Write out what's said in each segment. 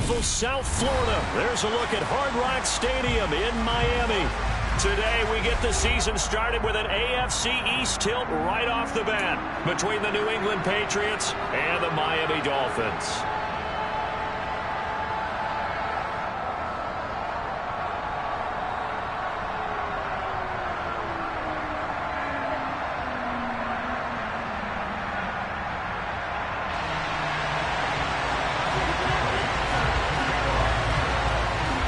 beautiful South Florida. There's a look at Hard Rock Stadium in Miami. Today we get the season started with an AFC East tilt right off the bat between the New England Patriots and the Miami Dolphins.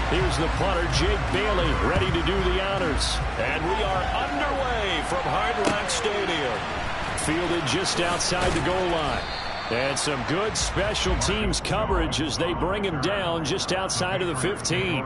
Here's the punter, Jake Bailey, ready to do the honors. And we are underway from Hard Rock Stadium. Fielded just outside the goal line. And some good special teams coverage as they bring him down just outside of the 15.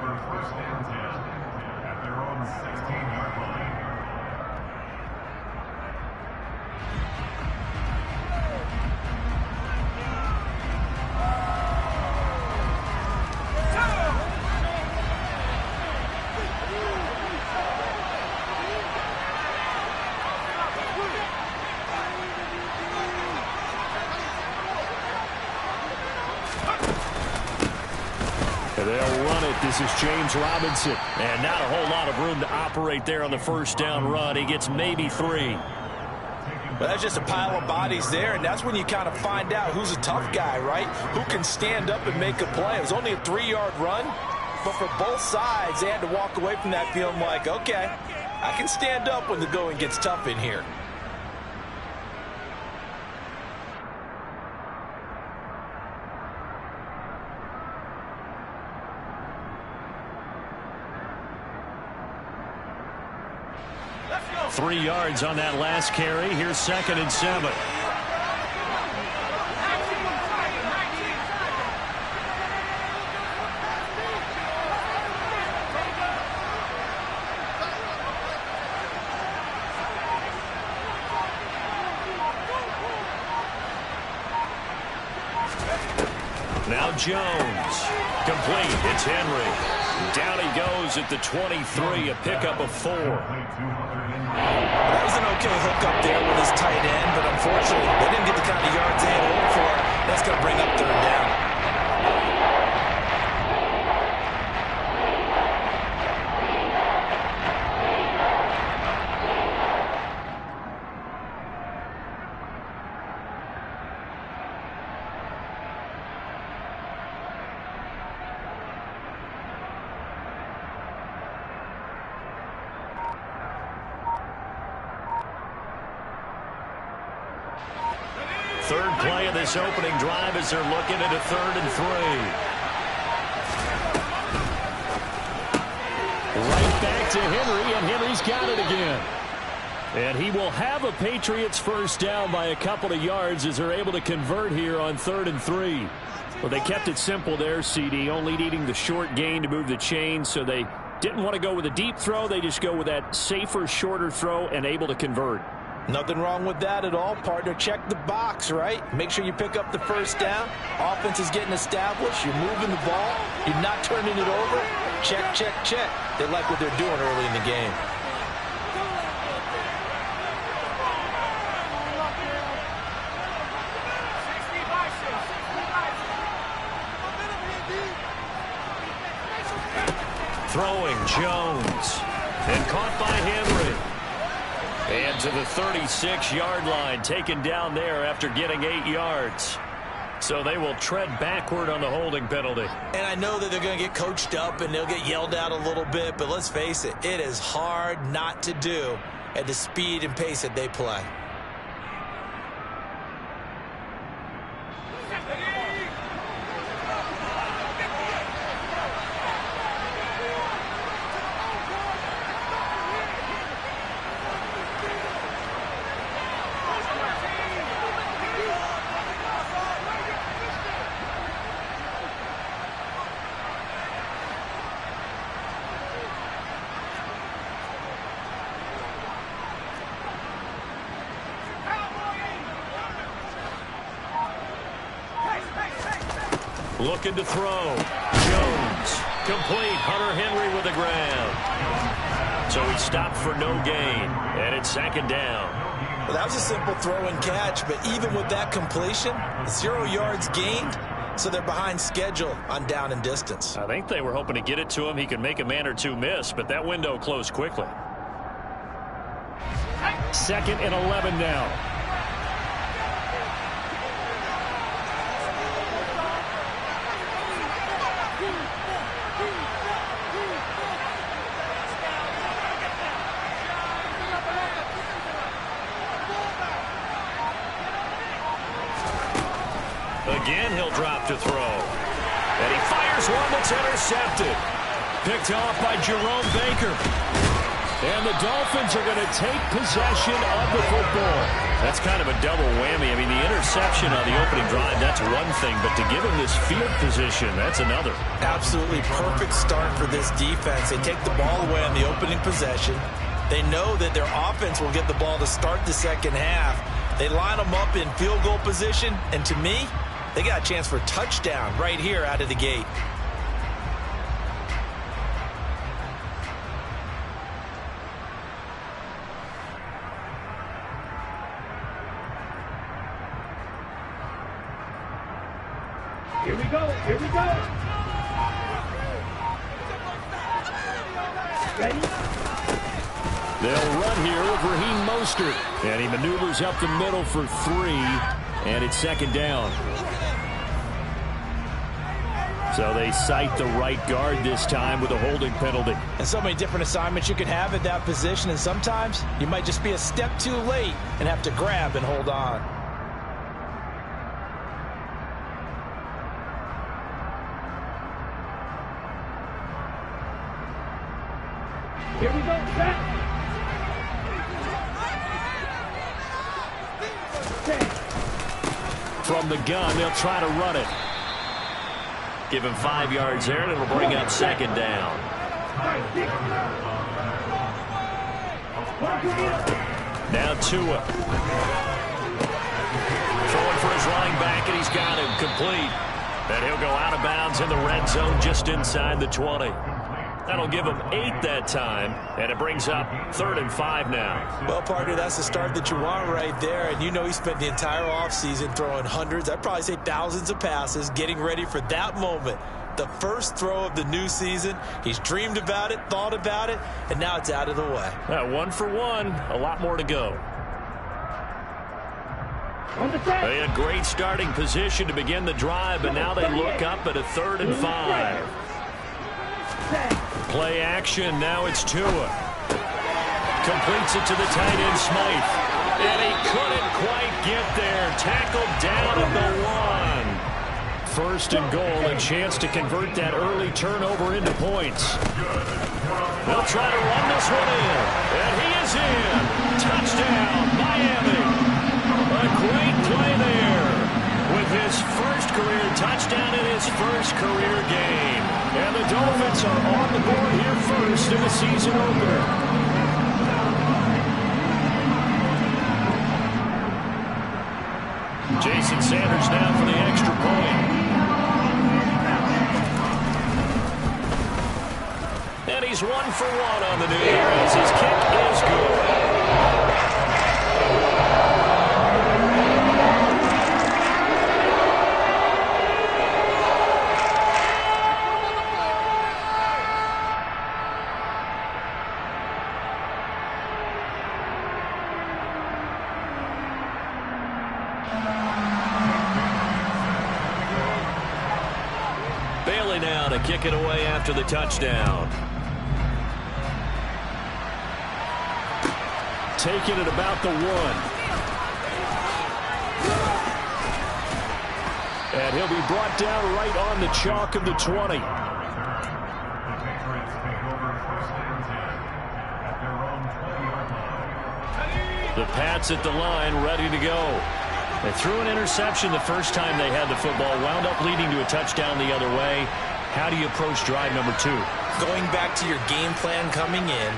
They'll run it. This is James Robinson. And not a whole lot of room to operate there on the first down run. He gets maybe 3. Well, that's just a pile of bodies there, and that's when you kind of find out who's a tough guy, right? Who can stand up and make a play. It was only a 3-yard run, but for both sides, they had to walk away from that feeling like, okay, I can stand up when the going gets tough in here. Let's go. 3 yards on that last carry. Here's 2nd and 7. Now Jones. Complete. It's Henry. Down he goes at the 23, a pickup of 4. That was an okay hookup there with his tight end, but unfortunately, they didn't get the kind of yards they had hoped for. That's going to bring up 3rd down. Third play of this opening drive as they're looking at a 3rd and 3. Right back to Henry, and Henry's got it again. And he will have a Patriots first down by a couple of yards as they're able to convert here on 3rd and 3. Well, they kept it simple there, CD, only needing the short gain to move the chain, so they didn't want to go with a deep throw. They just go with that safer, shorter throw and able to convert. Nothing wrong with that at all, partner. Check the box, right? Make sure you pick up the first down. Offense is getting established. You're moving the ball. You're not turning it over. Check, check, check. They like what they're doing early in the game. Throwing Jones. And caught by Henry. And to the 36-yard line, taken down there after getting 8 yards. So they will tread backward on the holding penalty. And I know that they're going to get coached up and they'll get yelled at a little bit, but let's face it, it is hard not to do at the speed and pace that they play. Looking to throw. Jones. Complete. Hunter Henry with the ground. So he stopped for no gain. And it's 2nd down. Well, that was a simple throw and catch, but even with that completion, 0 yards gained, so they're behind schedule on down and distance. I think they were hoping to get it to him. He could make a man or two miss, but that window closed quickly. 2nd and 11 now. Again, he'll drop to throw. And he fires one that's intercepted. Picked off by Jerome Baker. And the Dolphins are going to take possession of the football. That's kind of a double whammy. I mean, the interception on the opening drive, that's one thing. But to give him this field position, that's another. Absolutely perfect start for this defense. They take the ball away on the opening possession. They know that their offense will get the ball to start the second half. They line them up in field goal position. And to me, they got a chance for a touchdown right here out of the gate. Here we go. Here we go. Ready? They'll run here with Raheem Mostert. And he maneuvers up the middle for 3. And it's 2nd down. So they cite the right guard this time with a holding penalty. And so many different assignments you can have at that position. And sometimes you might just be a step too late and have to grab and hold on. Here we go. Set. From the gun, they'll try to run it. Give him 5 yards there, and it'll bring up 2nd down. Now Tua. Throwing for his running back, and he's got him complete. And he'll go out of bounds in the red zone just inside the 20. That'll give him 8 that time, and it brings up 3rd and 5 now. Well, partner, that's the start that you want right there. And you know he spent the entire offseason throwing hundreds, I'd probably say thousands of passes, getting ready for that moment. The first throw of the new season. He's dreamed about it, thought about it, and now it's out of the way. 1 for 1, a lot more to go. They had great starting position to begin the drive, but now they look up at a 3rd and 5. Play action, now it's Tua. Completes it to the tight end, Smythe. And he couldn't quite get there. Tackled down at the 1. 1st and goal, a chance to convert that early turnover into points. They'll try to run this one in. And he is in. Touchdown, Miami. A great play there. With his first career touchdown in his first career game. And the Dolphins are on the board here first in the season opener. Jason Sanders now for the extra point. And he's 1 for 1 on the new year as his kick is good. Now to kick it away after the touchdown. Taking it about the 1. And he'll be brought down right on the chalk of the 20. The Pats at the line, ready to go. They threw an interception the first time they had the football, wound up leading to a touchdown the other way. How do you approach drive number 2? Going back to your game plan coming in,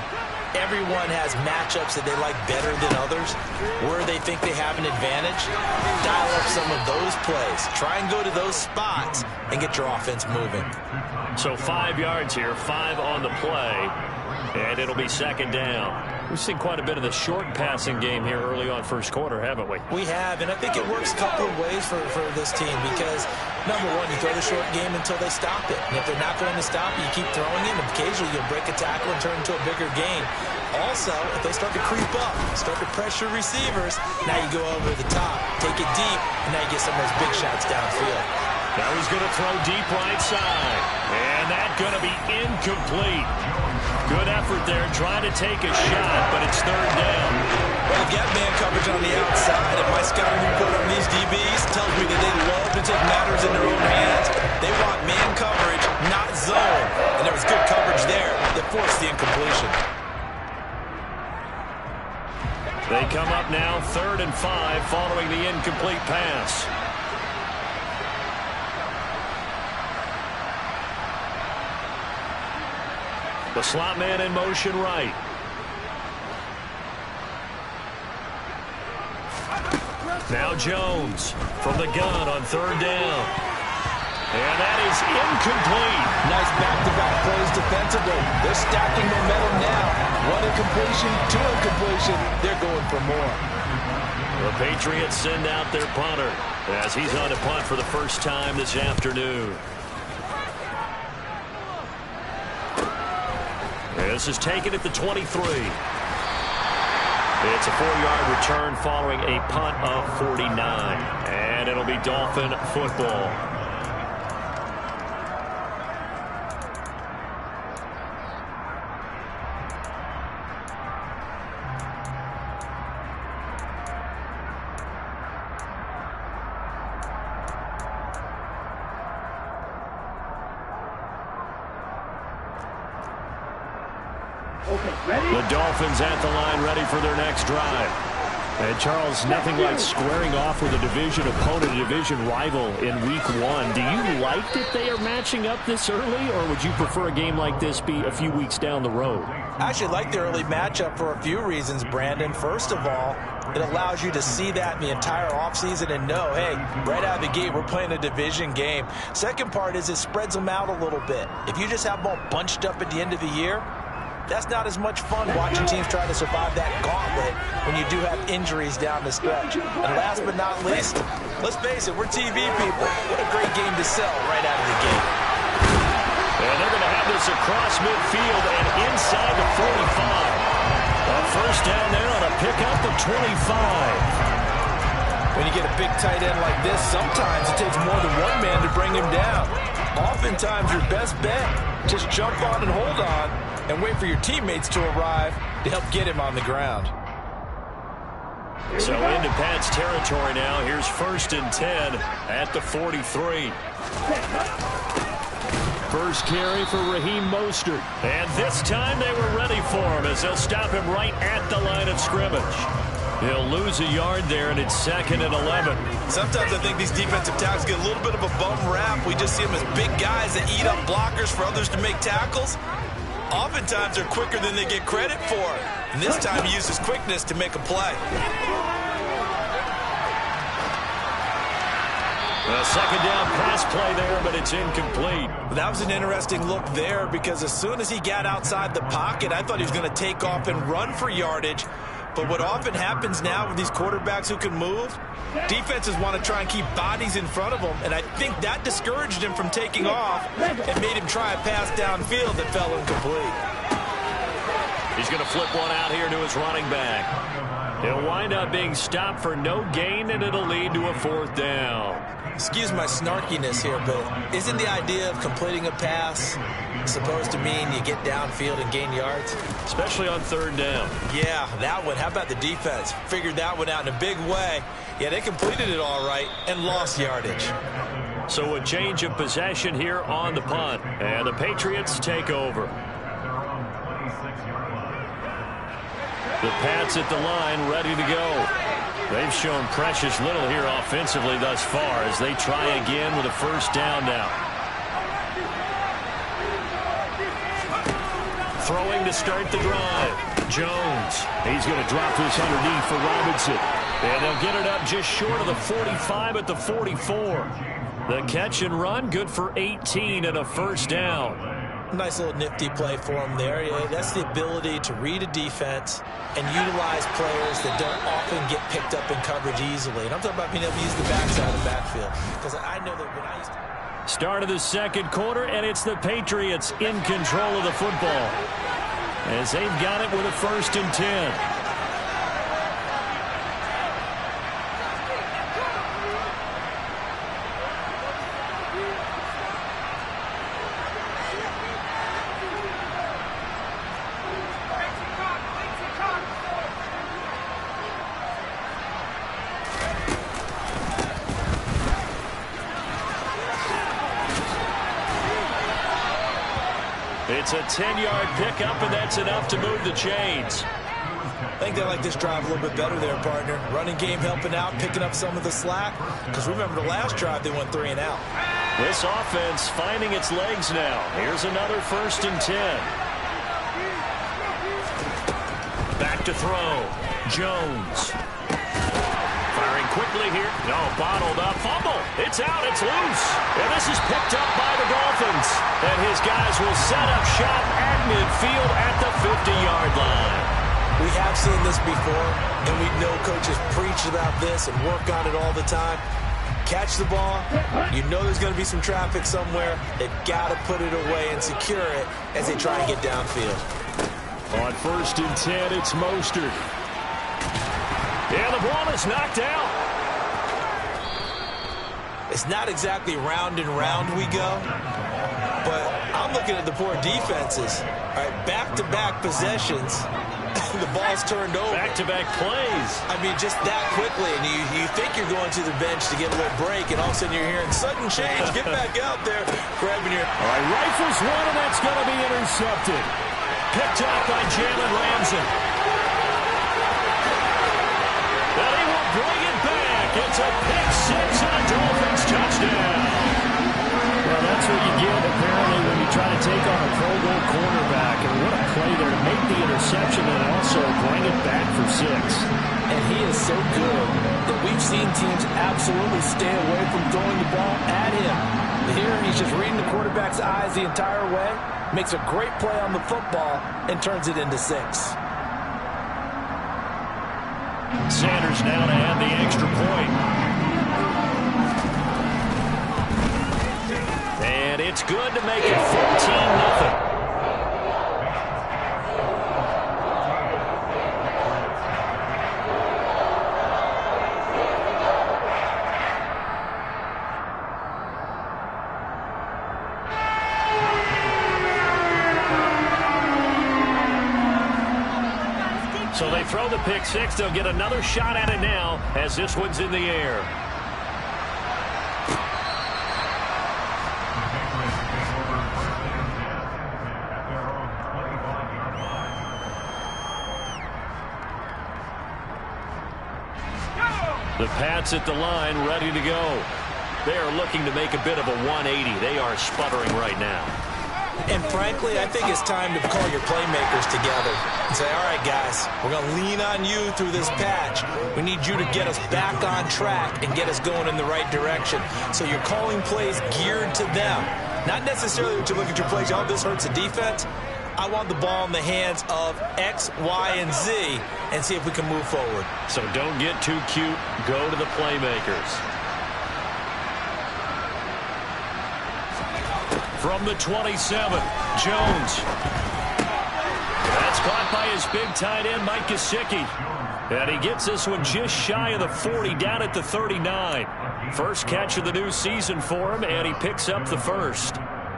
everyone has matchups that they like better than others, where they think they have an advantage. Dial up some of those plays. Try and go to those spots and get your offense moving. So 5 yards here, 5 on the play, and it'll be second down. We've seen quite a bit of the short passing game here early on first quarter, haven't we? We have, and I think it works a couple of ways for this team because, number one, you throw the short game until they stop it. And if they're not going to stop it, you keep throwing it, and occasionally you'll break a tackle and turn into a bigger gain. Also, if they start to creep up, start to pressure receivers, now you go over the top, take it deep, and now you get some of those big shots downfield. Now he's going to throw deep right side, and that's going to be incomplete. Good effort there, trying to take a shot, but it's third down. Well, get man coverage on the outside, and my scouting report on these DBs tells me that they love to take matters in their own hands. They want man coverage, not zone. And there was good coverage there that forced the incompletion. They come up now, 3rd and 5, following the incomplete pass. The slot man in motion right. Now Jones from the gun on 3rd down. And that is incomplete. Nice back-to-back plays defensively. They're stacking momentum now. 1 incompletion, 2 incompletion. They're going for more. The Patriots send out their punter as he's on to punt for the first time this afternoon. This is taken at the 23. It's a 4-yard return following a punt of 49. And it'll be Dolphin football. The Dolphins at the line ready for their next drive. And Charles, nothing like squaring off with a division opponent, a division rival in week 1. Do you like that they are matching up this early, or would you prefer a game like this be a few weeks down the road? I actually like the early matchup for a few reasons, Brandon. First of all, it allows you to see that in the entire offseason and know, hey, right out of the gate, we're playing a division game. Second part is it spreads them out a little bit. If you just have them all bunched up at the end of the year, that's not as much fun watching teams try to survive that gauntlet when you do have injuries down the stretch. And last but not least, let's face it, we're TV people. What a great game to sell right out of the gate. And they're going to have this across midfield and inside the 45. A first down there on a pickup of 25. When you get a big tight end like this, sometimes it takes more than one man to bring him down. Oftentimes, your best bet, just jump on and hold on and wait for your teammates to arrive to help get him on the ground. So into Pat's territory now. Here's 1st and 10 at the 43. First carry for Raheem Mostert. And this time they were ready for him as they'll stop him right at the line of scrimmage. He'll lose a yard there, and it's 2nd and 11. Sometimes I think these defensive tackles get a little bit of a bum rap. We just see them as big guys that eat up blockers for others to make tackles. Oftentimes they're quicker than they get credit for. And this time he uses quickness to make a play. A second down pass play there, but it's incomplete. That was an interesting look there because as soon as he got outside the pocket, I thought he was going to take off and run for yardage. But what often happens now with these quarterbacks who can move, defenses want to try and keep bodies in front of them, and I think that discouraged him from taking off and made him try a pass downfield that fell incomplete. He's going to flip one out here to his running back. He'll wind up being stopped for no gain, and it'll lead to a 4th down. Excuse my snarkiness here, but isn't the idea of completing a pass supposed to mean you get downfield and gain yards? Especially on 3rd down. Yeah, that one. How about the defense? Figured that one out in a big way. Yeah, they completed it all right and lost yardage. So a change of possession here on the punt, and the Patriots take over. The Pats at the line ready to go. They've shown precious little here offensively thus far as they try again with a first down now. Throwing to start the drive. Jones. He's going to drop this underneath for Robinson. And they'll get it up just short of the 45 at the 44. The catch and run, good for 18 and a first down. Nice little nifty play for him there. Yeah, that's the ability to read a defense and utilize players that don't often get picked up in coverage easily. And I'm talking about being able to use the backside of the backfield. Because I know that when I used to... Start of the second quarter, and it's the Patriots in control of the football, as they've got it with a 1st and 10. It's a 10-yard pickup, and that's enough to move the chains. I think they like this drive a little bit better there, partner. Running game helping out, picking up some of the slack. Because remember, the last drive, they went 3 and out. This offense finding its legs now. Here's another 1st and 10. Back to throw. Jones. Firing quickly here. No, bottled up. Fumble. It's out. It's loose. And this is picked up by the Dolphins. And his guys will set up shop at midfield at the 50-yard line. We have seen this before, and we know coaches preach about this and work on it all the time. Catch the ball. You know there's going to be some traffic somewhere. They've got to put it away and secure it as they try and get downfield. On 1st and 10, it's Mostert. And the ball is knocked out. It's not exactly round and round we go, but I'm looking at the poor defenses. All right, back-to-back possessions. The ball's turned over. Back-to-back plays. I mean, just that quickly, and you think you're going to the bench to get a little break, and all of a sudden you're hearing sudden change. Get back out there, grabbing your... All right, rifles one, and that's going to be intercepted. Picked up by Jalen Ramsey. But he will bring it back. It's a pick six and a Dolphins touchdown. Well, that's what you get, apparently, when you try to take on a Pro Bowl quarterback. And what a play there to make the interception and also bring it back for 6. And he is so good that we've seen teams absolutely stay away from throwing the ball at him. Here, he's just reading the quarterback's eyes the entire way, makes a great play on the football, and turns it into 6. Sanders now to add the extra point. And it's good to make it 14-0. So they throw the pick six. They'll get another shot at it now as this one's in the air. The Pats at the line, ready to go. They are looking to make a bit of a 180. They are sputtering right now. And frankly, I think it's time to call your playmakers together and say, all right, guys, we're going to lean on you through this patch. We need you to get us back on track and get us going in the right direction. So you're calling plays geared to them. Not necessarily that you look at your plays, oh, this hurts the defense. I want the ball in the hands of X, Y, and Z and see if we can move forward. So don't get too cute. Go to the playmakers. From the 27, Jones. That's caught by his big tight end, Mike Gesicki. And he gets this one just shy of the 40, down at the 39. First catch of the new season for him, and he picks up the first.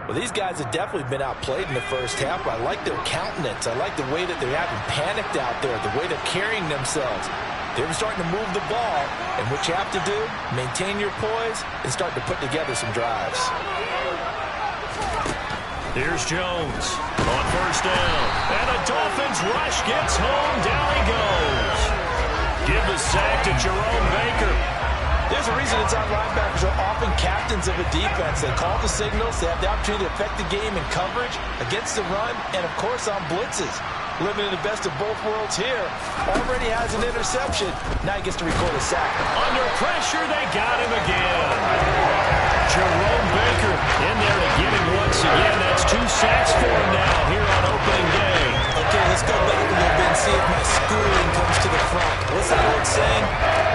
Well, these guys have definitely been outplayed in the first half, but I like their countenance. I like the way that they're having panicked out there, the way they're carrying themselves. They're starting to move the ball, and what you have to do, maintain your poise and start to put together some drives. Here's Jones on first down. And a Dolphins rush gets home. Down he goes. Give the sack to Jerome Baker. There's a reason inside linebackers are often captains of a defense. They call the signals. They have the opportunity to affect the game in coverage, against the run, and, of course, on blitzes. living in the best of both worlds here. Already has an interception. Now he gets to record a sack. Under pressure, they got him again. Jerome Baker in there to get him once again. That's 2 sacks for him now here on opening day. Okay, let's go back a little bit and see if my schooling comes to the front. What's that old saying?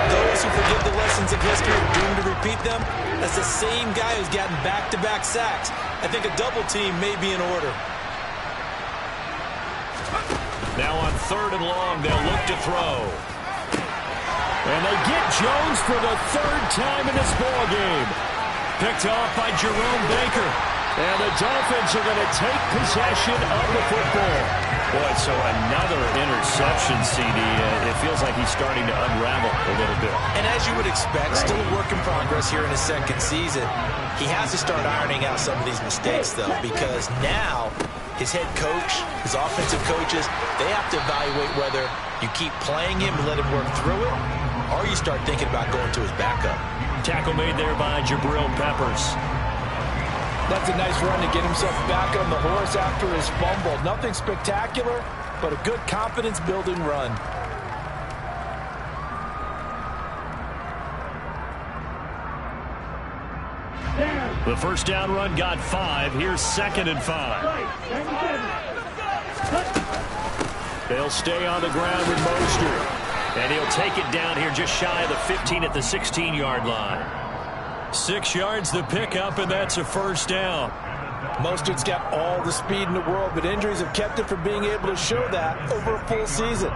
Those who forget the lessons of history are doomed to repeat them. That's the same guy who's gotten back-to-back sacks. I think a double team may be in order. Now on 3rd and long, they'll look to throw. And they get Jones for the 3rd time in this ballgame. Picked off by Jerome Baker. And the Dolphins are going to take possession of the football. Boy, so another interception, CD. It feels like he's starting to unravel a little bit. And as you would expect, still a work in progress here in his 2nd season. He has to start ironing out some of these mistakes, though, because now his head coach, his offensive coaches, they have to evaluate whether you keep playing him and let him work through it, or you start thinking about going to his backup. Tackle made there by Jabril Peppers. That's a nice run to get himself back on the horse after his fumble. Nothing spectacular, but a good confidence-building run. The first down run got 5. Here's 2nd and 5. They'll stay on the ground with Mostert. And he'll take it down here just shy of the 15 at the 16-yard line. 6 yards the pickup, and that's a first down. Mostert's got all the speed in the world, but injuries have kept him from being able to show that over a full season.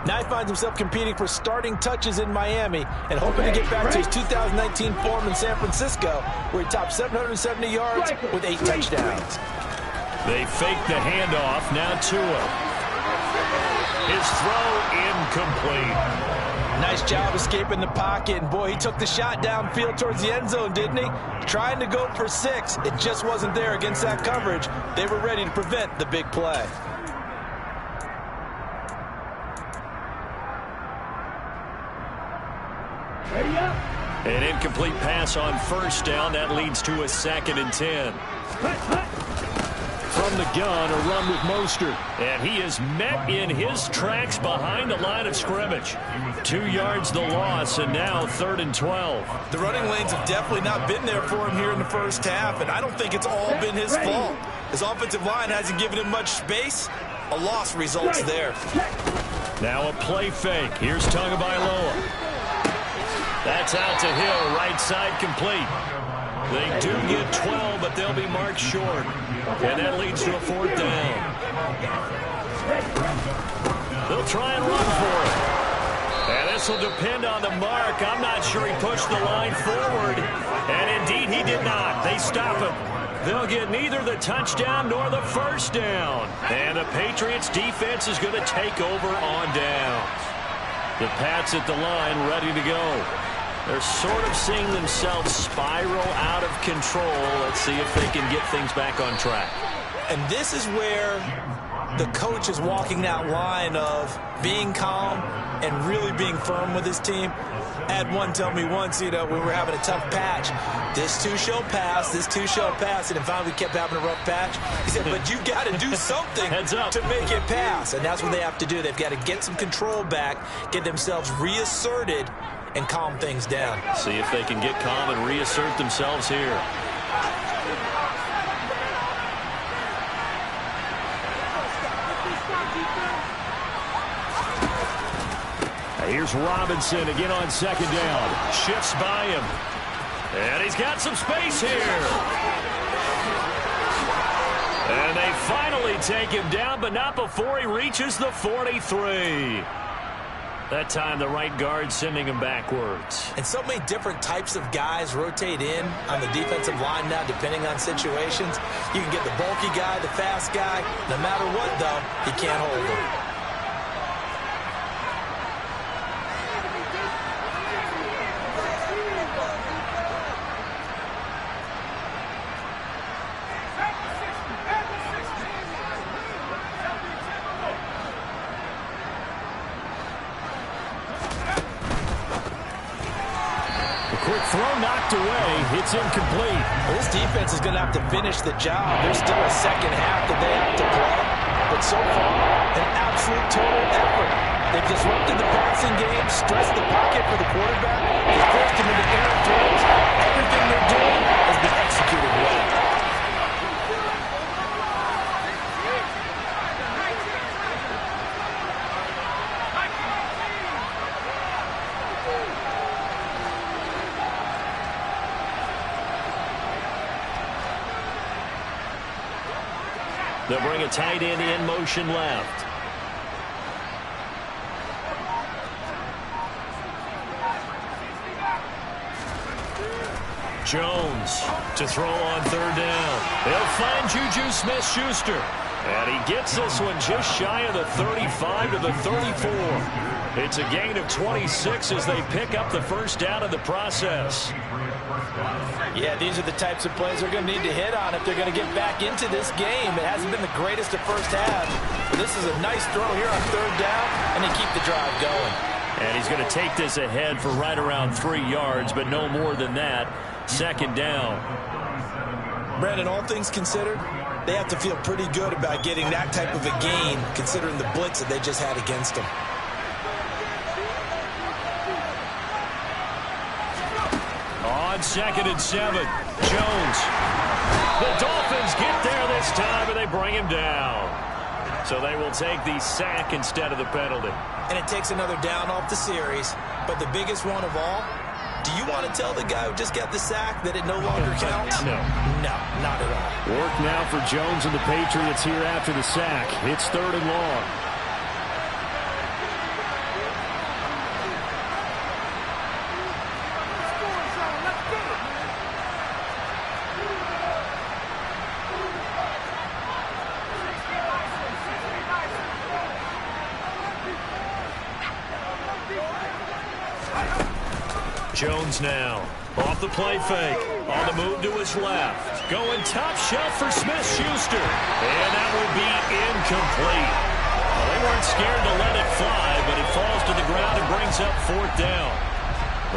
Now he finds himself competing for starting touches in Miami and hoping to get back to his 2019 form in San Francisco, where he topped 770 yards with 8 touchdowns. They fake the handoff. Now Tua. His throw incomplete. Nice job escaping the pocket. And boy, he took the shot downfield towards the end zone, didn't he? Trying to go for 6. It just wasn't there against that coverage. They were ready to prevent the big play. Ready up. An incomplete pass on first down. That leads to a 2nd and 10. From the gun, a run with Mostert. And he is met in his tracks behind the line of scrimmage. 2 yards the loss, and now 3rd and 12. The running lanes have definitely not been there for him here in the first half, and I don't think it's all been his fault. His offensive line hasn't given him much space. A loss results there. Now a play fake. Here's Tagovailoa. That's out to Hill, right side complete. They do get 12, but they'll be marked short. And that leads to a 4th down. They'll try and run for it. And this will depend on the mark. I'm not sure he pushed the line forward. And indeed, he did not. They stop him. They'll get neither the touchdown nor the first down. And the Patriots defense is going to take over on downs. The Pats at the line ready to go. They're sort of seeing themselves spiral out of control. Let's see if they can get things back on track. And this is where the coach is walking that line of being calm and really being firm with his team. I had one tell me once, when we were having a tough patch, this too shall pass, this too shall pass. And finally we kept having a rough patch. He said, but you got to do something to make it pass. And that's what they have to do. They've got to get some control back, get themselves reasserted, and calm things down. See if they can get calm and reassert themselves here. Here's Robinson again on 2nd down. Shifts by him. And he's got some space here. And they finally take him down, but not before he reaches the 43. That time the right guard sending him backwards. And so many different types of guys rotate in on the defensive line now, depending on situations. You can get the bulky guy, the fast guy. No matter what, though, he can't hold him. Quick throw knocked away. It's incomplete. Well, this defense is going to have to finish the job. There's still a second half that they have to play. But so far, An absolute total effort. They've disrupted the passing game, stressed the pocket for the quarterback, they forced him into errant throws. Everything they're doing has been executed well. They'll bring a tight end in motion left. Jones to throw on third down. They'll find Juju Smith-Schuster. And he gets this one just shy of the 35 to the 34. It's a gain of 26 as they pick up the first down in the process. Yeah, these are the types of plays they're going to need to hit on if they're going to get back into this game. It hasn't been the greatest of first half. But this is a nice throw here on third down, and they keep the drive going. And he's going to take this ahead for right around 3 yards, but no more than that. Second down. Brandon, all things considered, they have to feel pretty good about getting that type of a gain, considering the blitz that they just had against them. On 2nd and 7, Jones. The Dolphins get there this time, and they bring him down. So they will take the sack instead of the penalty. And it takes another down off the series. But the biggest one of all, do you want to tell the guy who just got the sack that it no longer counts? No. No, not at all. Work now for Jones and the Patriots here after the sack. It's 3rd and long. Jones now. Off the play fake. On the move to his left. Going top shelf for Smith-Schuster. And that will be incomplete. Well, they weren't scared to let it fly, but it falls to the ground and brings up 4th down.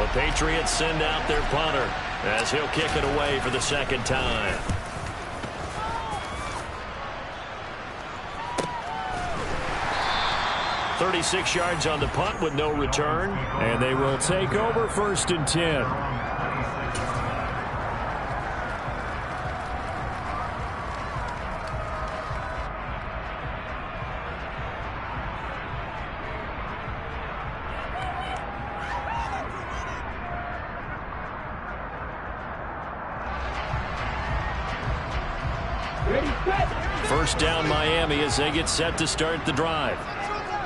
The Patriots send out their punter as he'll kick it away for the second time. .36 yards on the punt with no return. And they will take over 1st and 10. Ready, set. First down Miami as they get set to start the drive.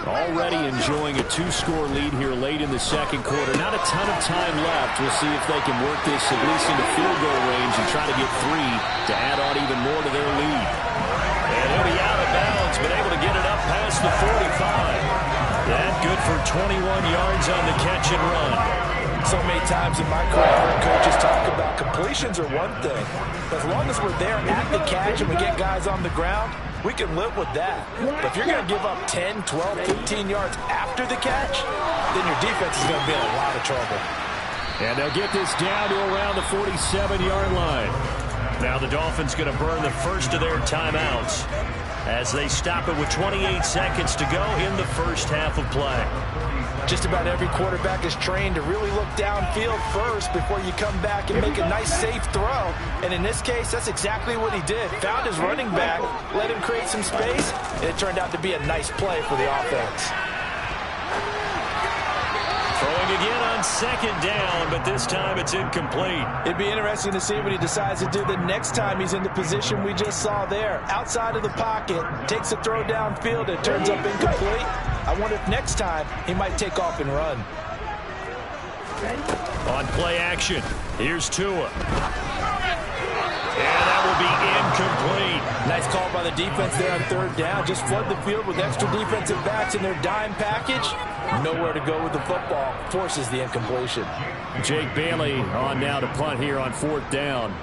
Already enjoying a 2-score lead here late in the second quarter. Not a ton of time left. We'll see if they can work this at least into field goal range and try to get 3 to add on even more to their lead. And he'll be out of bounds, but able to get it up past the 45. That good for 21 yards on the catch and run. So many times in my career, I've heard coaches talk about completions are one thing. But as long as we're there at the catch and we get guys on the ground, we can live with that. But if you're going to give up 10, 12, 15 yards after the catch, then your defense is going to be in a lot of trouble. And they'll get this down to around the 47-yard line. Now the Dolphins going to burn the first of their timeouts as they stop it with 28 seconds to go in the first half of play. Just about every quarterback is trained to really look downfield first before you come back and make a nice, safe throw. And in this case, that's exactly what he did. Found his running back, let him create some space, and it turned out to be a nice play for the offense. Throwing again on 2nd down, but this time it's incomplete. It'd be interesting to see what he decides to do the next time he's in the position we just saw there. Outside of the pocket, takes a throw downfield, and it turns up incomplete. I wonder if next time he might take off and run. On play action, here's Tua. And that will be incomplete. Nice call by the defense there on 3rd down. Just flood the field with extra defensive backs in their dime package. Nowhere to go with the football. Forces the incompletion. Jake Bailey on now to punt here on 4th down.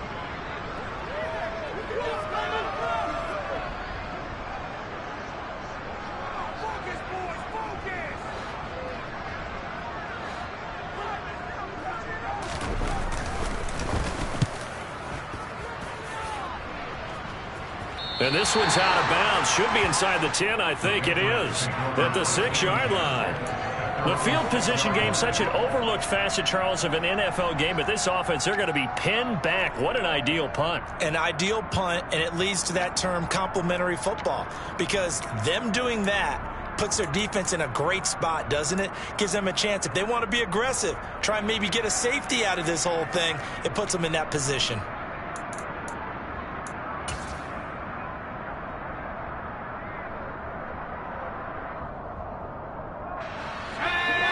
And this one's out of bounds. Should be inside the 10. I think it is. At the 6-yard line. The field position game, such an overlooked facet, Charles, of an NFL game. But this offense, they're going to be pinned back. What an ideal punt. An ideal punt, and it leads to that term complementary football. Because them doing that puts their defense in a great spot, doesn't it? Gives them a chance. If they want to be aggressive, try and maybe get a safety out of this whole thing, it puts them in that position.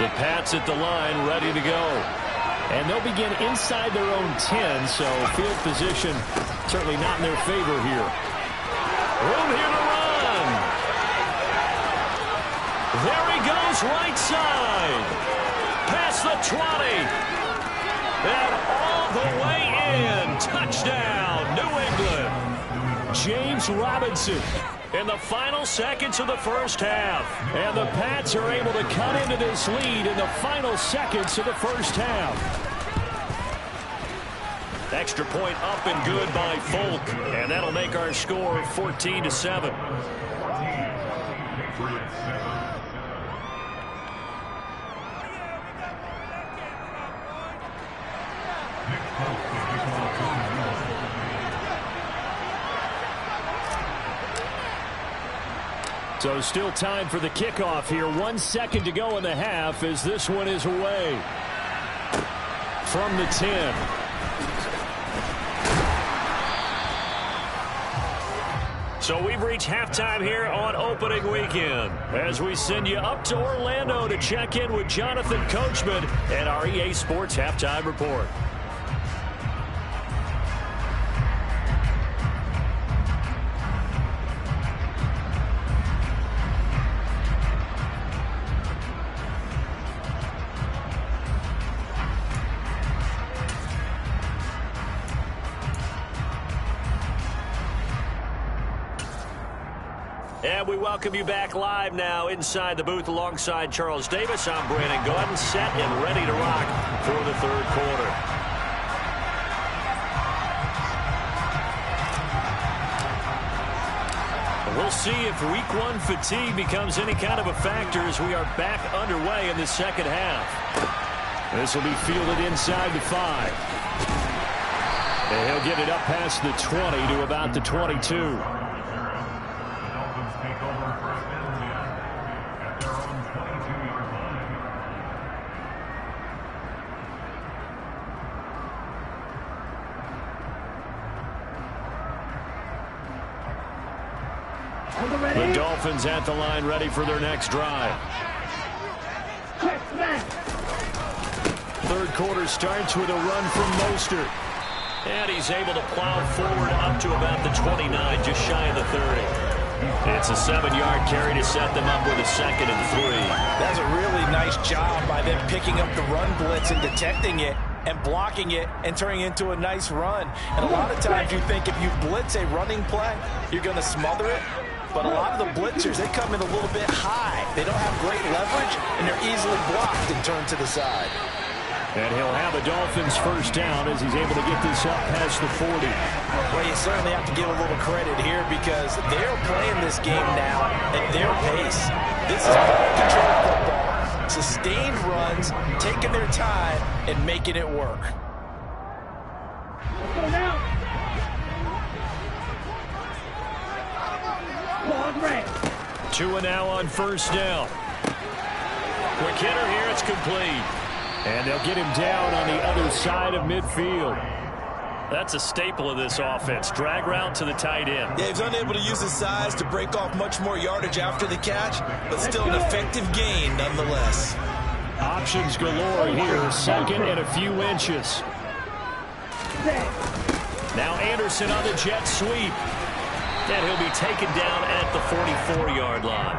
The Pats at the line, ready to go. And they'll begin inside their own 10, so field position certainly not in their favor here. Room here to run. There he goes, right side. Past the 20. And all the way in. Touchdown, New England. James Robinson in the final seconds of the first half. And the Pats are able to cut into this lead in the final seconds of the first half. Extra point up and good by Folk. And that'll make our score 14-7. So still time for the kickoff here. 1 second to go in the half as this one is away. From the 10. So we've reached halftime here on opening weekend as we send you up to Orlando to check in with Jonathan Coachman and our EA Sports Halftime Report. And we welcome you back live now inside the booth alongside Charles Davis. I'm Brandon Gordon, set and ready to rock for the third quarter. We'll see if week one fatigue becomes any kind of a factor as we are back underway in the second half. This will be fielded inside the 5. And he'll get it up past the 20 to about the 22. The Dolphins at the line, ready for their next drive. Third quarter starts with a run from Mostert. And he's able to plow forward up to about the 29, just shy of the 30. It's a 7-yard carry to set them up with a 2nd and 3. That's a really nice job by them picking up the run blitz and detecting it and blocking it and turning it into a nice run. And a lot of times you think if you blitz a running play, you're going to smother it. But a lot of the blitzers, they come in a little bit high. They don't have great leverage, and they're easily blocked and turned to the side. And he'll have a Dolphins first down as he's able to get this up past the 40. Well, you certainly have to give a little credit here because they're playing this game now at their pace. This is ball-control football. Sustained runs, taking their time, and making it work. Let's go now. Tua now on first down. Quick hitter here, it's complete. And they'll get him down on the other side of midfield. That's a staple of this offense. Drag route to the tight end. Yeah, he's unable to use his size to break off much more yardage after the catch, but still an effective gain nonetheless. Options galore here. 2nd and a few inches. Now Anderson on the jet sweep. And he'll be taken down at the 44-yard line.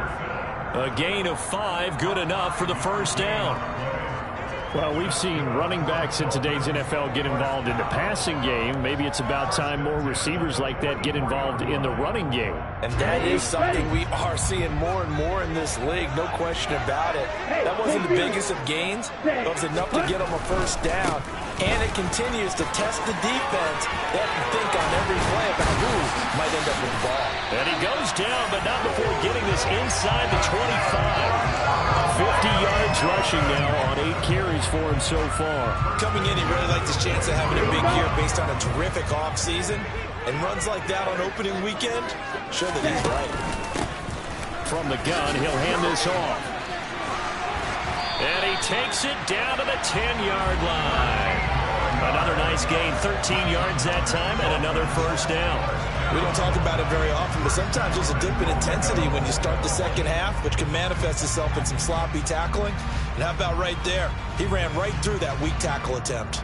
A gain of 5, good enough for the first down. Well, we've seen running backs in today's NFL get involved in the passing game. Maybe it's about time more receivers like that get involved in the running game. And that is something we are seeing more and more in this league, no question about it. That wasn't the biggest of gains, but it was enough to get them a first down. And it continues to test the defense. They have to think on every play about who might end up with the ball. And he goes down, but not before getting this inside the 25. 50 yards rushing now on 8 carries for him so far. Coming in, he really liked his chance of having a big year based on a terrific offseason. And runs like that on opening weekend show that he's right. From the gun, he'll hand this off. And he takes it down to the 10-yard line. Another nice gain, 13 yards that time, and another first down. We don't talk about it very often, but sometimes there's a dip in intensity when you start the second half, which can manifest itself in some sloppy tackling. And how about right there? He ran right through that weak tackle attempt.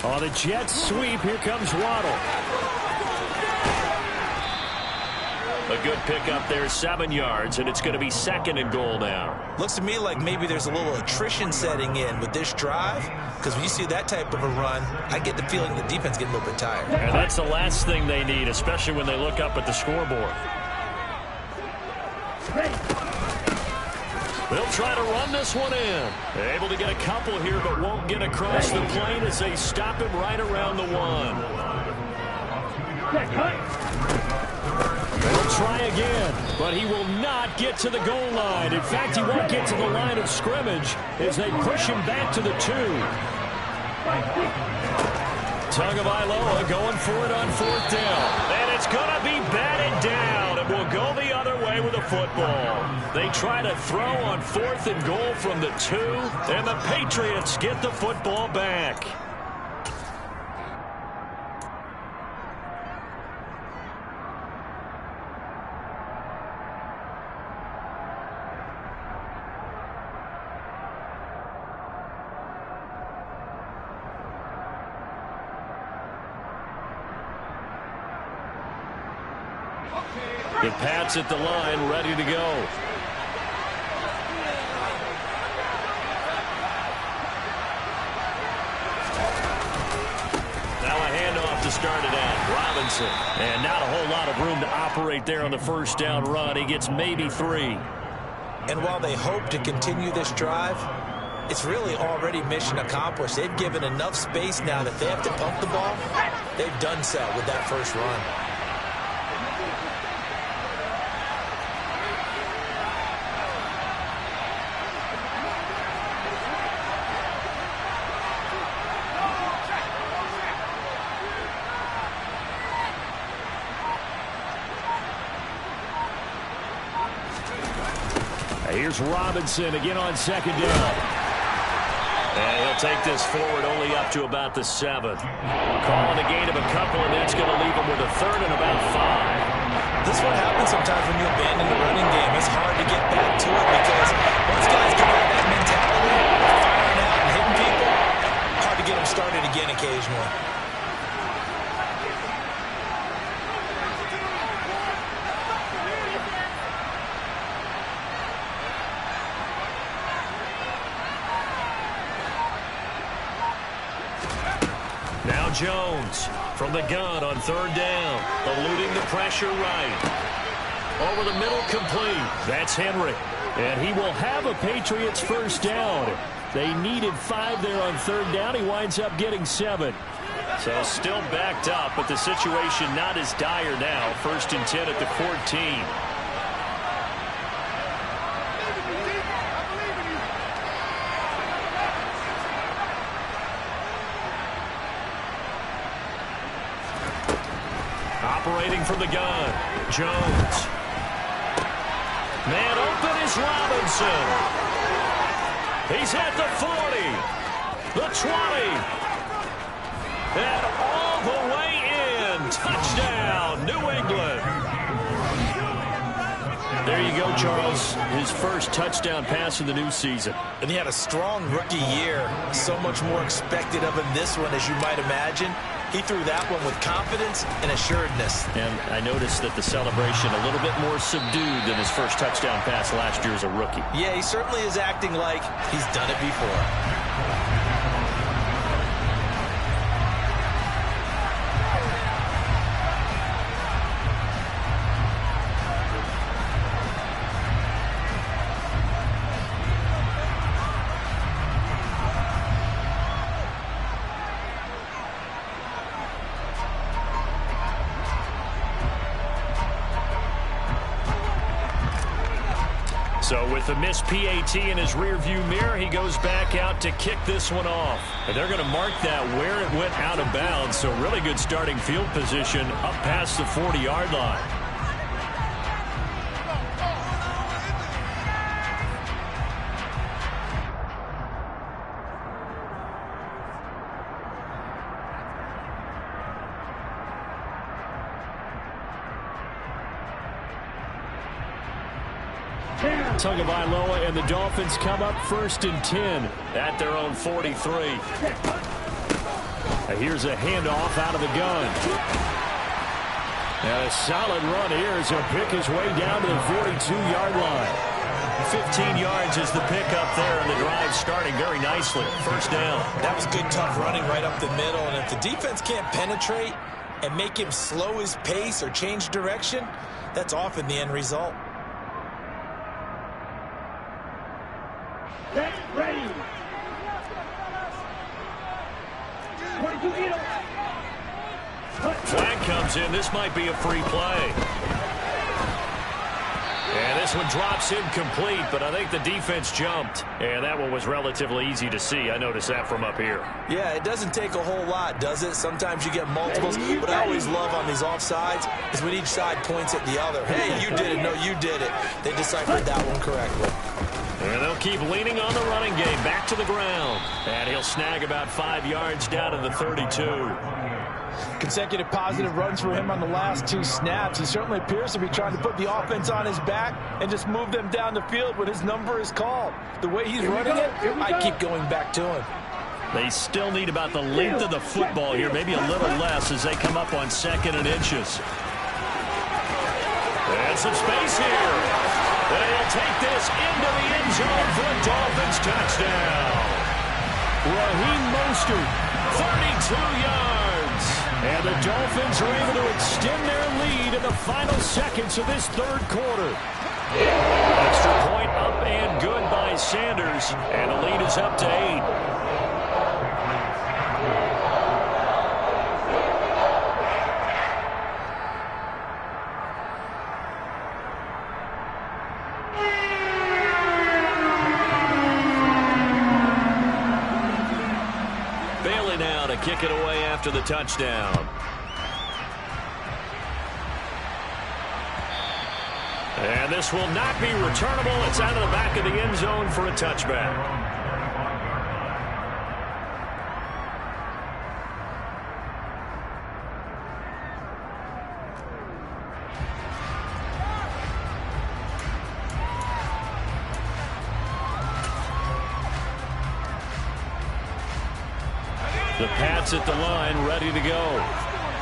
On the jet sweep, here comes Waddle. A good pickup there, 7 yards, and it's going to be 2nd and goal now. Looks to me like maybe there's a little attrition setting in with this drive, because when you see that type of a run, I get the feeling the defense getting a little bit tired. And that's the last thing they need, especially when they look up at the scoreboard. They'll try to run this one in. Able to get a couple here, but won't get across the plane as they stop him right around the 1. They'll try again, but he will not get to the goal line. In fact, he won't get to the line of scrimmage as they push him back to the 2. Tagovailoa going for it on 4th down. And it's going to be batted down, and will go the other way with the football. They try to throw on 4th and goal from the 2, and the Patriots get the football back. The Pats at the line, ready to go. Now a handoff to start it out. Robinson. And not a whole lot of room to operate there on the first down run. He gets maybe 3. And while they hope to continue this drive, it's really already mission accomplished. They've given enough space now that they have to pump the ball. They've done so with that first run. Here's Robinson again on 2nd down. And he'll take this forward only up to about the 7. Calling a gain of a couple, and that's going to leave him with a 3rd and about 5. This is what happens sometimes when you abandon the running game. It's hard to get back to it because once guys come out of that mentality, firing out and hitting people, hard to get them started again occasionally. Now Jones from the gun on 3rd down, eluding the pressure right. Over the middle, complete. That's Henry. And he will have a Patriots first down. They needed 5 there on 3rd down. He winds up getting 7. So still backed up, but the situation not as dire now. 1st and 10 at the 14. Operating from the gun, Jones. Man open is Robinson. He's at the 40, the 20, and all the way in. Touchdown, New England. There you go, Charles. His first touchdown pass of the new season. And he had a strong rookie year. So much more expected of him this one, as you might imagine. He threw that one with confidence and assuredness. And I noticed that the celebration a little bit more subdued than his first touchdown pass last year as a rookie. Yeah, he certainly is acting like he's done it before. So with the missed PAT in his rearview mirror, he goes back out to kick this one off. And they're going to mark that where it went out of bounds. So really good starting field position up past the 40-yard line. Tagovailoa and the Dolphins come up 1st and 10 at their own 43. Here's a handoff out of the gun. And a solid run here as he'll pick his way down to the 42-yard line. 15 yards is the pickup there, and the drive starting very nicely. First down. That was good, tough running right up the middle. And if the defense can't penetrate and make him slow his pace or change direction, that's often the end result. Ready. Flag comes in. This might be a free play. And this one drops incomplete, but I think the defense jumped. And that one was relatively easy to see. I noticed that from up here. Yeah, it doesn't take a whole lot, does it? Sometimes you get multiples. What I always love on these offsides is when each side points at the other. Hey, you did it. No, you did it. They deciphered that one correctly. And they'll keep leaning on the running game. Back to the ground. And he'll snag about 5 yards down to the 32. Consecutive positive runs for him on the last 2 snaps. He certainly appears to be trying to put the offense on his back and just move them down the field when his number is called. The way he's running it, I keep going back to him. They still need about the length of the football here, maybe a little less as they come up on 2nd and inches. And some space here. They'll take this into the end zone for a Dolphins touchdown. Raheem Mostert, 32 yards. And the Dolphins are able to extend their lead in the final seconds of this 3rd quarter. Extra point up and good by Sanders. And the lead is up to 8. Kick it away after the touchdown. And this will not be returnable. It's out of the back of the end zone for a touchback. The Pats at the line, ready to go.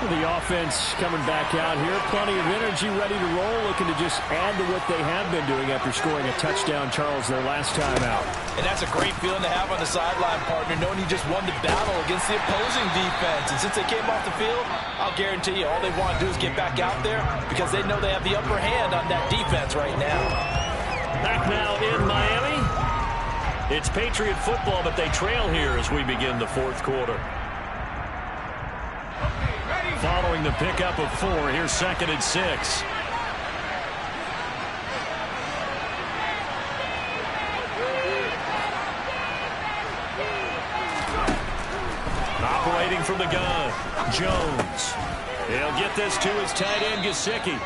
The offense coming back out here. Plenty of energy, ready to roll, looking to just add to what they have been doing after scoring a touchdown, Charles, their last time out. And that's a great feeling to have on the sideline, partner, knowing you just won the battle against the opposing defense. And since they came off the field, I'll guarantee you all they want to do is get back out there because they know they have the upper hand on that defense right now. Back now in Miami. It's Patriot football, but they trail here as we begin the 4th quarter. Following the pickup of 4, here's 2nd and 6. Operating from the gun, Jones. He'll get this to his tight end, Gesicki.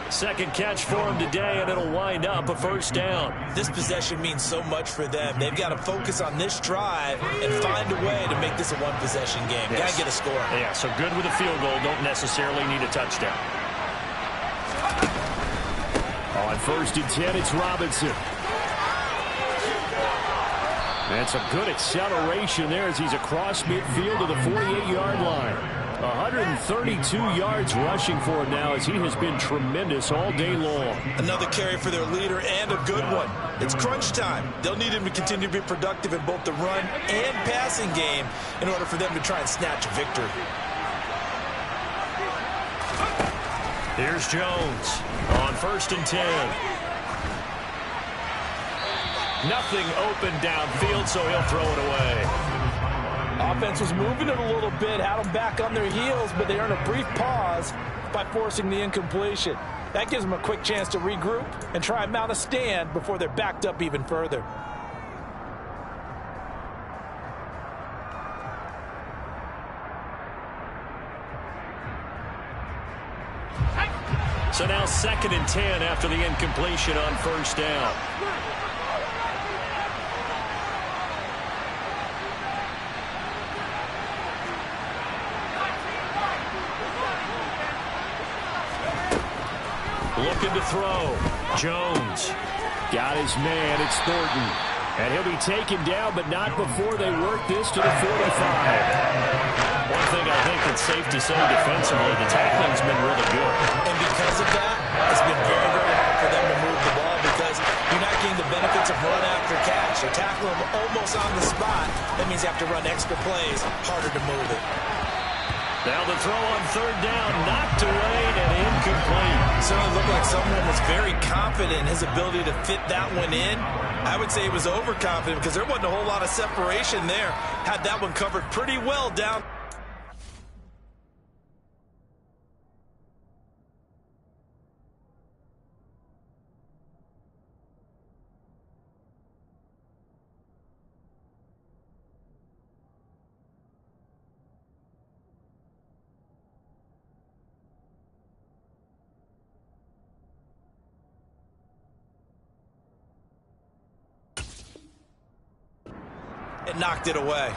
2nd catch for him today, and it'll wind up a 1st down. This possession means so much for them. They've got to focus on this drive and find a way to make this a one-possession game. Yes. Got to get a score. Yeah, so good with a field goal. Don't necessarily need a touchdown. On 1st and 10, it's Robinson. And some good acceleration there as he's across midfield to the 48-yard line. 132 yards rushing for him now as he has been tremendous all day long. Another carry for their leader and a good one. It's crunch time. They'll need him to continue to be productive in both the run and passing game in order for them to try and snatch a victory. Here's Jones on 1st and 10. Nothing open downfield, so he'll throw it away. Offense was moving it a little bit, had them back on their heels, but they earned a brief pause by forcing the incompletion. That gives them a quick chance to regroup and try and mount a stand before they're backed up even further. So now 2nd and 10 after the incompletion on 1st down. Looking to throw. Jones got his man. It's Thornton. And he'll be taken down, but not before they work this to the 45. One thing I think that's safe to say defensively, the tackling's been really good. And because of that, it's been very, very hard for them to move the ball because you're not getting the benefits of run after catch. You're tackling them almost on the spot. That means you have to run extra plays, harder to move it. Now the throw on 3rd down, knocked away and incomplete. Certainly looked like someone was very confident in his ability to fit that one in. I would say he was overconfident because there wasn't a whole lot of separation there. Had that one covered pretty well down. It knocked it away.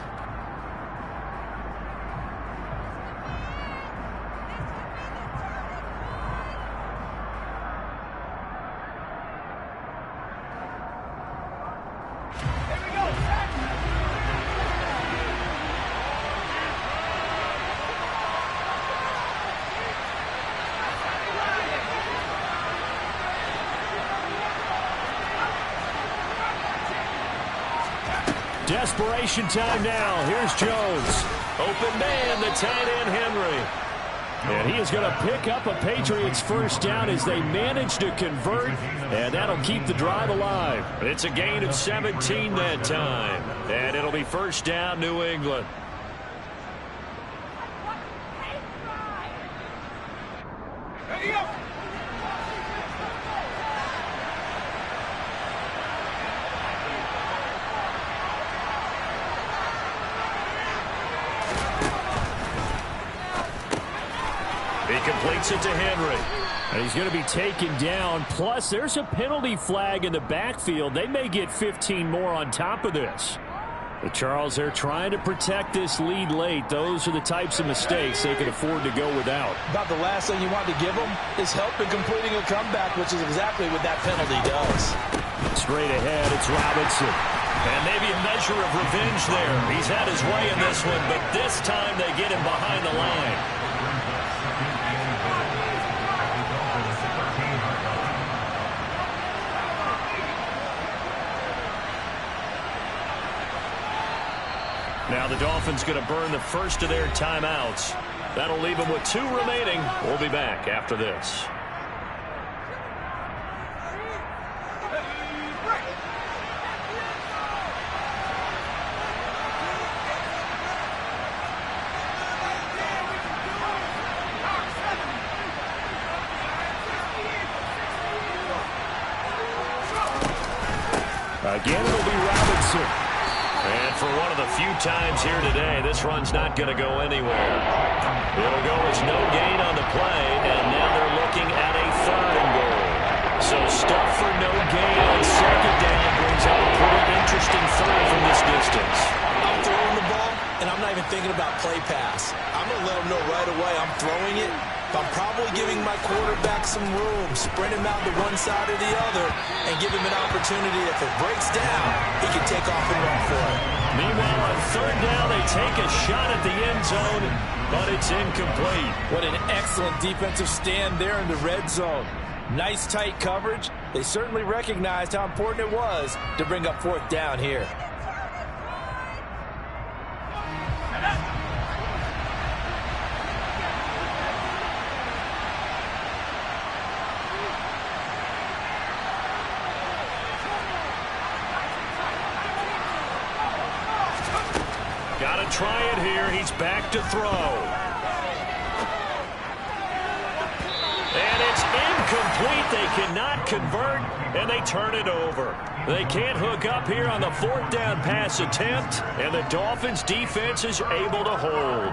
Desperation time now. Here's Jones. Open man, the tight end Henry. And he is going to pick up a Patriots 1st down as they manage to convert, and that'll keep the drive alive. It's a gain of 17 that time, and it'll be 1st down, New England. He completes it to Henry. And he's going to be taken down. Plus, there's a penalty flag in the backfield. They may get 15 more on top of this. The Charles, they're trying to protect this lead late. Those are the types of mistakes they can afford to go without. About the last thing you want to give them is help in completing a comeback, which is exactly what that penalty does. Straight ahead, it's Robinson. And maybe a measure of revenge there. He's had his way in this one, but this time they get him behind the line. Now the Dolphins going to burn the first of their timeouts. That'll leave them with 2 remaining. We'll be back after this. Again, it'll be Robinson. And for one of the few times here today, this run's not going to go anywhere. It'll go as no gain on the play, and now they're looking at a 3rd and goal. So stuff for no gain on 2nd down brings out a pretty interesting throw from this distance. I'm throwing the ball, and I'm not even thinking about play pass. I'm going to let them know right away I'm throwing it, I'm probably giving my quarterback some room, spread him out to one side or the other, and give him an opportunity. If it breaks down, he can take off and run for it. Meanwhile, on third down, they take a shot at the end zone, but it's incomplete. What an excellent defensive stand there in the red zone. Nice tight coverage. They certainly recognized how important it was to bring up fourth down here. Got to try it here. He's back to throw. And it's incomplete. They cannot convert, and they turn it over. They can't hook up here on the fourth down pass attempt, and the Dolphins' defense is able to hold.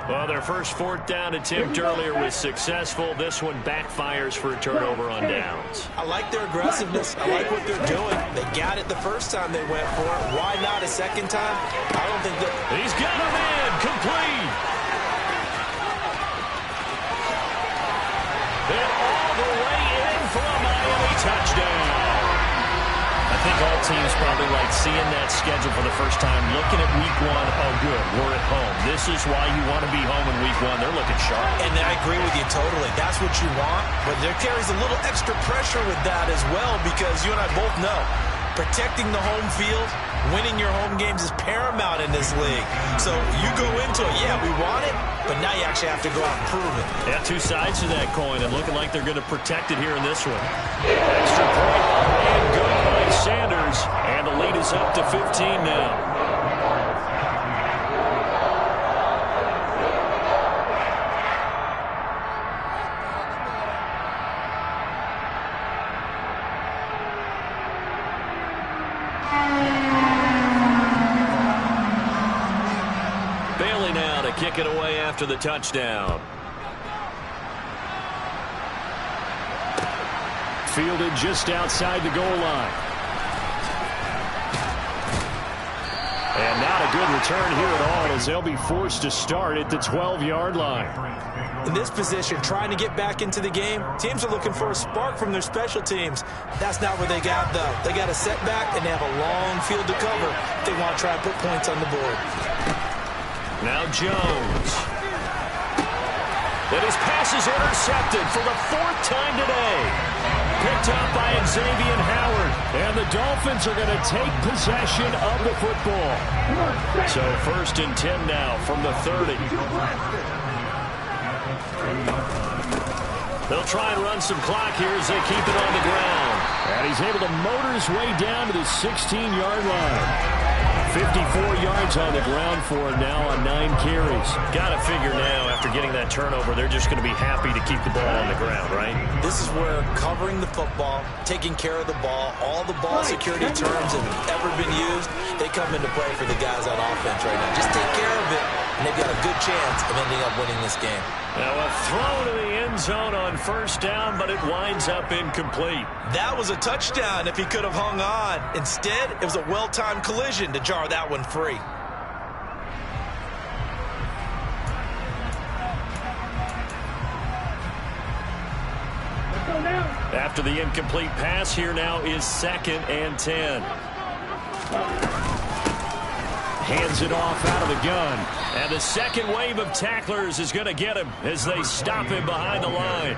Well, their first fourth down attempt earlier was successful. This one backfires for a turnover on downs. I like their aggressiveness. I like what they're doing. They got it the first time they went for it. Why not a second time? I don't think that... He's got him in. Complete. And all the way in for a Miami touchdown. I think all teams probably like seeing that schedule for the first time, looking at week one. Oh, good, we're at home. This is why you want to be home in week one. They're looking sharp. And I agree with you totally. That's what you want, but there carries a little extra pressure with that as well, because you and I both know protecting the home field, winning your home games is paramount in this league. So you go into it, yeah, we want it, but now you actually have to go out and prove it. Yeah, two sides to that coin, and looking like they're going to protect it here in this one. Extra point and good by Sanders, and the lead is up to 15 now. Bailey now to kick it away after the touchdown. Fielded just outside the goal line. And not a good return here at all, as they'll be forced to start at the 12-yard line. In this position, trying to get back into the game, teams are looking for a spark from their special teams. That's not where they got, though. They got a setback, and they have a long field to cover if they want to try and put points on the board. Now Jones. And his pass is intercepted for the fourth time today. Picked up by Xavier Howard. And the Dolphins are going to take possession of the football. So 1st and 10 now from the 30. They'll try and run some clock here as they keep it on the ground. And he's able to motor his way down to the 16-yard line. 54 yards on the ground for him now on 9 carries. Got to figure now, after getting that turnover, they're just going to be happy to keep the ball on the ground, right? This is where covering the football, taking care of the ball, all the ball security terms that have ever been used, they come into play for the guys on offense right now. Just take care of it, and they've got a good chance of ending up winning this game. Now a throw to the end zone on 1st down, but it winds up incomplete. That was a touchdown if he could have hung on. Instead, it was a well-timed collision to jar that one free. After the incomplete pass, here now is 2nd and 10. Hands it off out of the gun. And the second wave of tacklers is going to get him as they stop him behind the line.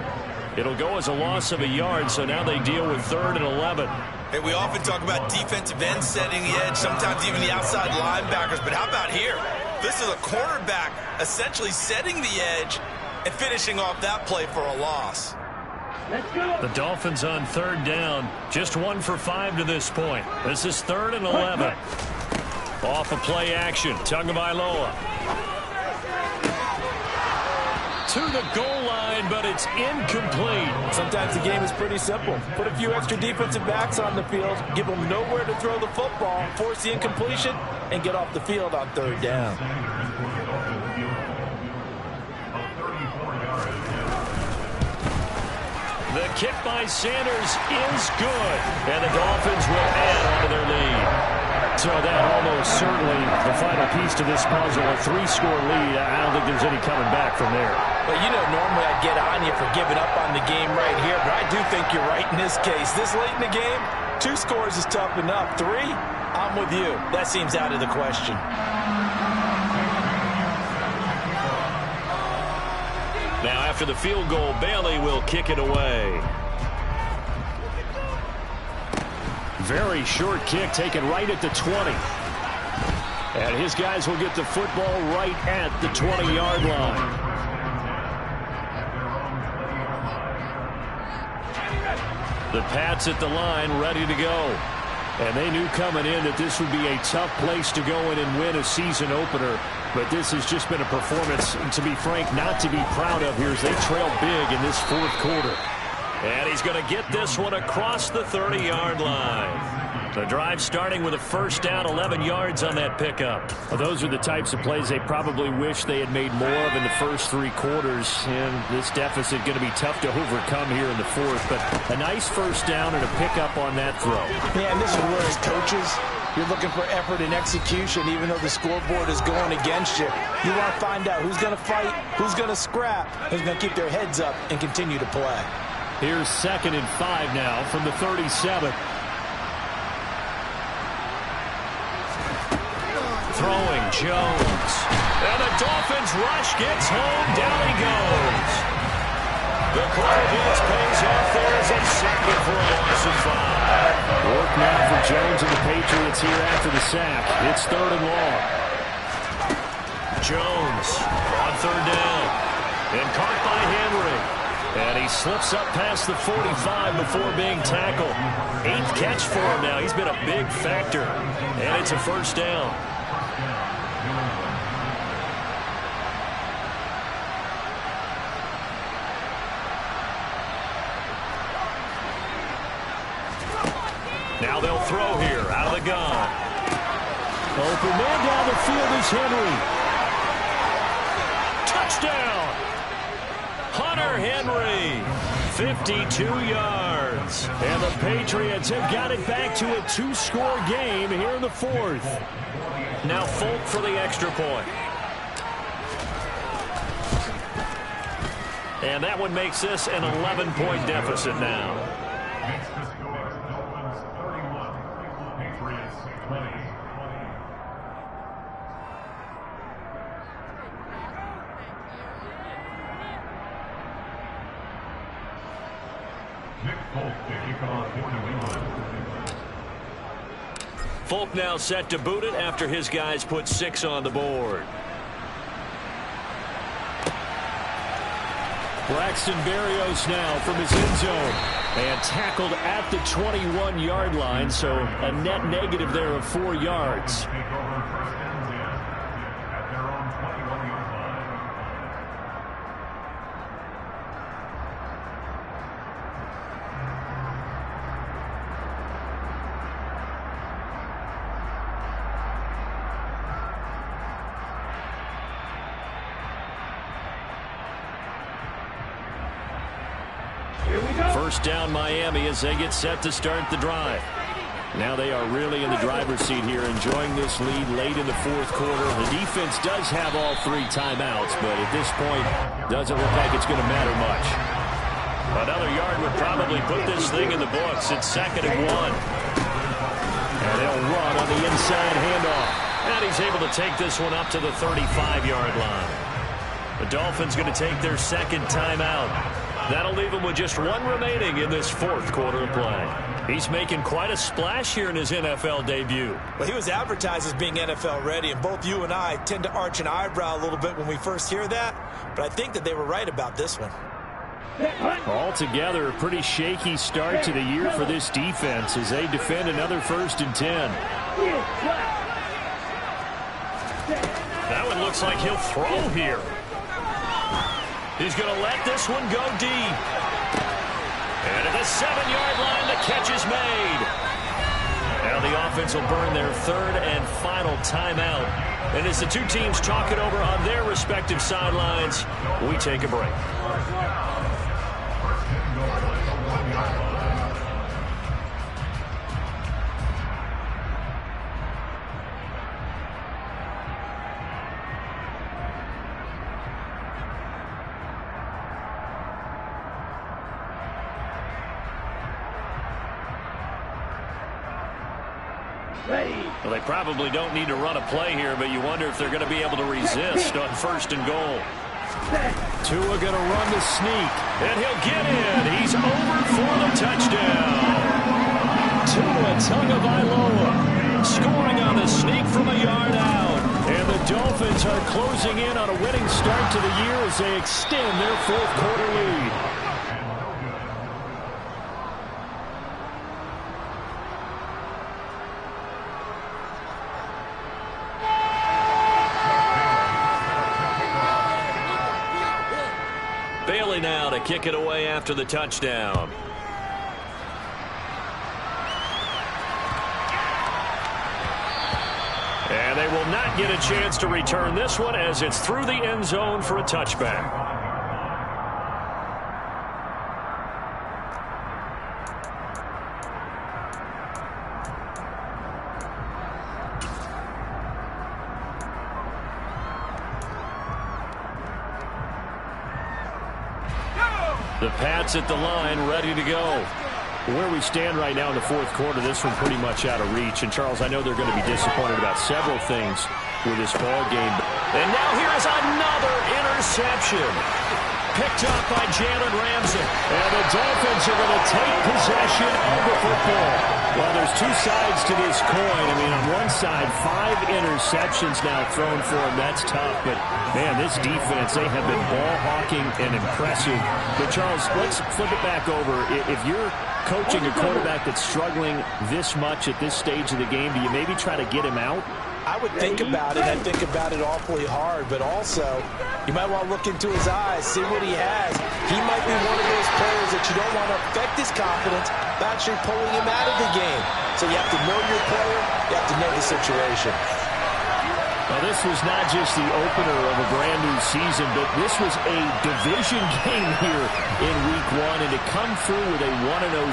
It'll go as a loss of a yard, so now they deal with 3rd and 11. Hey, we often talk about defensive ends setting the edge, sometimes even the outside linebackers, but how about here? This is a cornerback essentially setting the edge and finishing off that play for a loss. Let's go. The Dolphins on 3rd down, just 1 for 5 to this point. This is 3rd and 11. Off of play action, Tagovailoa. To the goal line, but it's incomplete. Sometimes the game is pretty simple. Put a few extra defensive backs on the field, give them nowhere to throw the football, force the incompletion, and get off the field on 3rd down. The kick by Sanders is good, and the Dolphins will add on to their lead. So that almost certainly the final piece to this puzzle, a 3-score lead. I don't think there's any coming back from there. Well, you know, normally I'd get on you for giving up on the game right here, but I do think you're right in this case. This late in the game, 2 scores is tough enough. 3, I'm with you. That seems out of the question. Now after the field goal, Bailey will kick it away. Very short kick taken right at the 20. And his guys will get the football right at the 20-yard line. The Pats at the line ready to go. And they knew coming in that this would be a tough place to go in and win a season opener. But this has just been a performance, to be frank, not to be proud of here as they trail big in this 4th quarter. And he's going to get this one across the 30-yard line. The drive starting with a first down, 11 yards on that pickup. Well, those are the types of plays they probably wish they had made more of in the first 3 quarters. And this deficit going to be tough to overcome here in the 4th. But a nice first down and a pickup on that throw. Yeah, and this is where as coaches, you're looking for effort and execution, even though the scoreboard is going against you. You want to find out who's going to fight, who's going to scrap, who's going to keep their heads up and continue to play. Here's 2nd and 5 now from the 37. Throwing Jones. And the Dolphins rush gets home. Down he goes. The clock pays off there as a second for a loss of 5. Work now for Jones and the Patriots here after the sack. It's 3rd and long. Jones on 3rd down. And caught by Henry. And he slips up past the 45 before being tackled. 8th catch for him now. He's been a big factor. And it's a first down. Now they'll throw here out of the gun. Open man down the field is Henry. Touchdown! Hunter Henry, 52 yards. And the Patriots have got it back to a 2-score game here in the 4th. Now Folk for the extra point. And that one makes this an 11-point deficit now. Folk now set to boot it after his guys put 6 on the board. Braxton Berrios now from his end zone. And tackled at the 21-yard line, so a net negative there of 4 yards. First down Miami as they get set to start the drive. Now they are really in the driver's seat here, enjoying this lead late in the 4th quarter. The defense does have all 3 timeouts, but at this point, doesn't look like it's going to matter much. Another yard would probably put this thing in the books. It's 2nd and 1. And they'll run on the inside handoff. And he's able to take this one up to the 35-yard line. The Dolphins going to take their 2nd timeout. That'll leave him with just 1 remaining in this 4th quarter of play. He's making quite a splash here in his NFL debut. Well, he was advertised as being NFL ready, and both you and I tend to arch an eyebrow a little bit when we first hear that, but I think that they were right about this one. Altogether, a pretty shaky start to the year for this defense as they defend another 1st and 10. That one looks like he'll throw here. He's going to let this one go deep. And at the 7-yard line, the catch is made. Now the offense will burn their 3rd and final timeout. And as the 2 teams talk it over on their respective sidelines, we take a break. Ready. Well, they probably don't need to run a play here, but you wonder if they're going to be able to resist on 1st and goal. Tua going to run the sneak, and he'll get in. He's over for the touchdown. Tua Tagovailoa scoring on the sneak from a yard out. And the Dolphins are closing in on a winning start to the year as they extend their 4th quarter lead. Bailey now to kick it away after the touchdown. And they will not get a chance to return this one as it's through the end zone for a touchback. The Pats at the line, ready to go. Where we stand right now in the 4th quarter, this one pretty much out of reach. And, Charles, I know they're going to be disappointed about several things with this ball game. And now here is another interception. Picked up by Jalen Ramsey. And the Dolphins are going to take possession of the football. Well, there's 2 sides to this coin. I mean, on one side, 5 interceptions now thrown for him. That's tough. But, man, this defense, they have been ball hawking and impressive. But, Charles, let's flip it back over. If you're coaching a quarterback that's struggling this much at this stage of the game, do you maybe try to get him out? I would think about it. I think about it awfully hard, but also you might want to look into his eyes, see what he has. He might be one of those players that you don't want to affect his confidence by actually pulling him out of the game. So you have to know your player. You have to know the situation. Now, this was not just the opener of a brand-new season, but this was a division game here in Week 1, and to come through with a 1-0